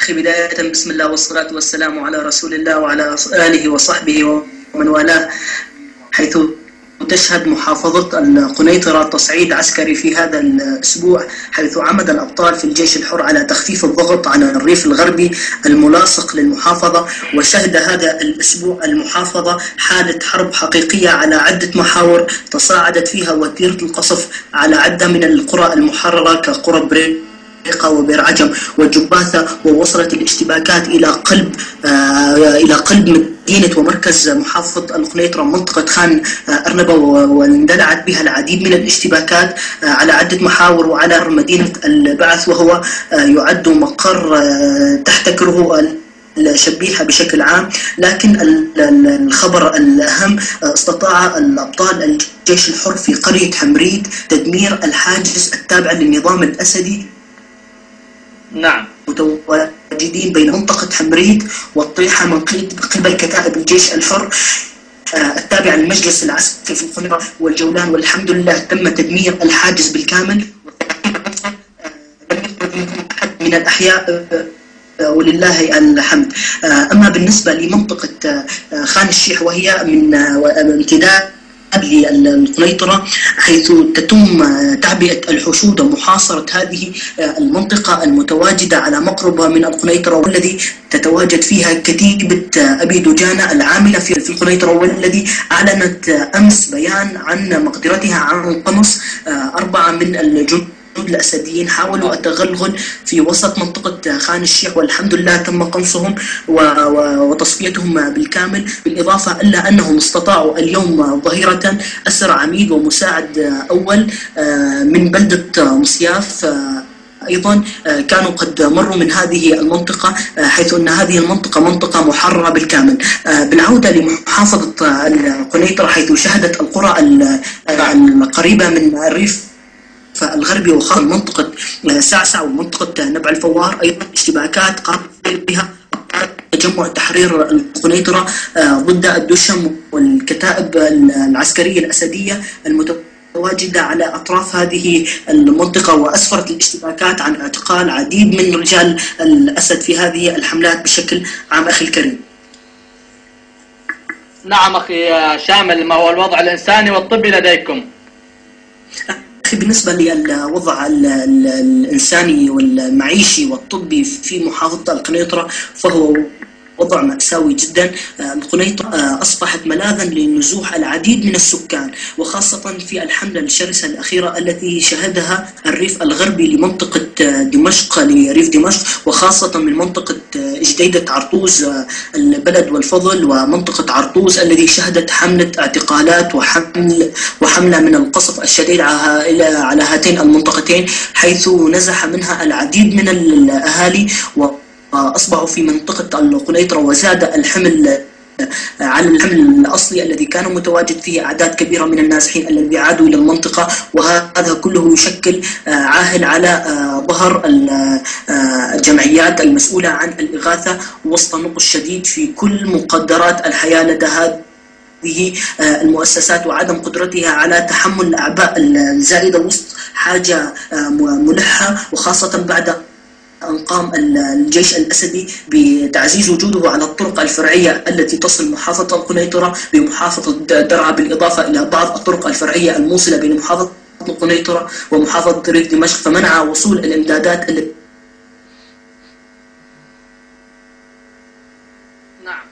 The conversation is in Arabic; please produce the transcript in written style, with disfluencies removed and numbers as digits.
أخي، بداية بسم الله والصلاة والسلام على رسول الله وعلى آله وصحبه ومن والاه. حيث تشهد محافظة القنيطرة تصعيد عسكري في هذا الأسبوع، حيث عمد الأبطال في الجيش الحر على تخفيف الضغط على الريف الغربي الملاصق للمحافظة. وشهد هذا الأسبوع المحافظة حالة حرب حقيقية على عدة محاور تصاعدت فيها وتيرة القصف على عدة من القرى المحررة كقرى بريقة وبير عجم وجباثة، ووصلت الاشتباكات إلى قلب مدينة ومركز محافظة القنيطرة منطقة خان أرنبة، واندلعت بها العديد من الاشتباكات على عدة محاور وعلى مدينة البعث، وهو يعد مقر تحتكره الشبيحة بشكل عام. لكن الخبر الأهم، استطاع الأبطال الجيش الحر في قرية حمريد تدمير الحاجز التابع للنظام الأسدي. نعم. متواجدين بين منطقة حمريد والطيحة من قبل كتائب الجيش الحر التابع للمجلس العسكري في القنيطرة والجولان، والحمد لله تم تدمير الحاجز بالكامل من الأحياء ولله الحمد. أما بالنسبة لمنطقة خان الشيح، وهي من امتداد للقنيطرة، حيث تتم تعبئة الحشود ومحاصرة هذه المنطقة المتواجدة على مقربة من القنيطرة، والذي تتواجد فيها كتيبة أبي دجانة العاملة في القنيطرة، والذي أعلنت أمس بيان عن مقدرتها عن قمص 4 من الجنود الأسديين حاولوا التغلغل في وسط منطقة خان الشيح، والحمد لله تم قنصهم وتصفيتهم بالكامل. بالإضافة إلا أنهم استطاعوا اليوم ظهيرة أسر عميد ومساعد أول من بلدة مصياف، أيضا كانوا قد مروا من هذه المنطقة، حيث أن هذه المنطقة منطقة محررة بالكامل. بالعودة لمحافظة القنيطرة، حيث شهدت القرى القريبة من الريف الغربي وخاصة منطقة سعسع ومنطقة نبع الفوار أيضا اشتباكات قام بها تجمع تحرير القنيطرة ضد الدشم والكتائب العسكرية الأسدية المتواجدة على أطراف هذه المنطقة، وأسفرت الاشتباكات عن اعتقال عديد من رجال الأسد في هذه الحملات بشكل عام. أخي الكريم. نعم أخي شامل، ما هو الوضع الإنساني والطبي لديكم؟ بالنسبة للوضع الإنساني والمعيشي والطبي في محافظة القنيطرة، فهو وضع مأساوي جدا. القنيطرة أصبحت ملاذا لنزوح العديد من السكان، وخاصة في الحملة الشرسة الأخيرة التي شهدها الريف الغربي لمنطقة دمشق، لريف دمشق، وخاصة من منطقة جديدة عرطوز البلد والفضل، ومنطقة عرطوز الذي شهدت حملة اعتقالات وحملة من القصف الشديد على هاتين المنطقتين، حيث نزح منها العديد من الأهالي وأصبحوا في منطقة القنيطرة، وزاد الحمل على الحمل الأصلي الذي كان متواجد فيه أعداد كبيرة من النازحين الذي عادوا إلى المنطقة. وهذا كله يشكل عاهل على ظهر الجمعيات المسؤولة عن الإغاثة وسط نقص شديد في كل مقدرات الحياة لدى هذه المؤسسات، وعدم قدرتها على تحمل الأعباء الزائدة وسط حاجة ملحة، وخاصة بعد أن قام الجيش الأسدي بتعزيز وجوده على الطرق الفرعية التي تصل محافظة القنيطرة بمحافظة درعا، بالإضافة إلى بعض الطرق الفرعية الموصلة بين محافظة القنيطرة ومحافظة ريف دمشق، فمنع وصول الإمدادات التي نعم.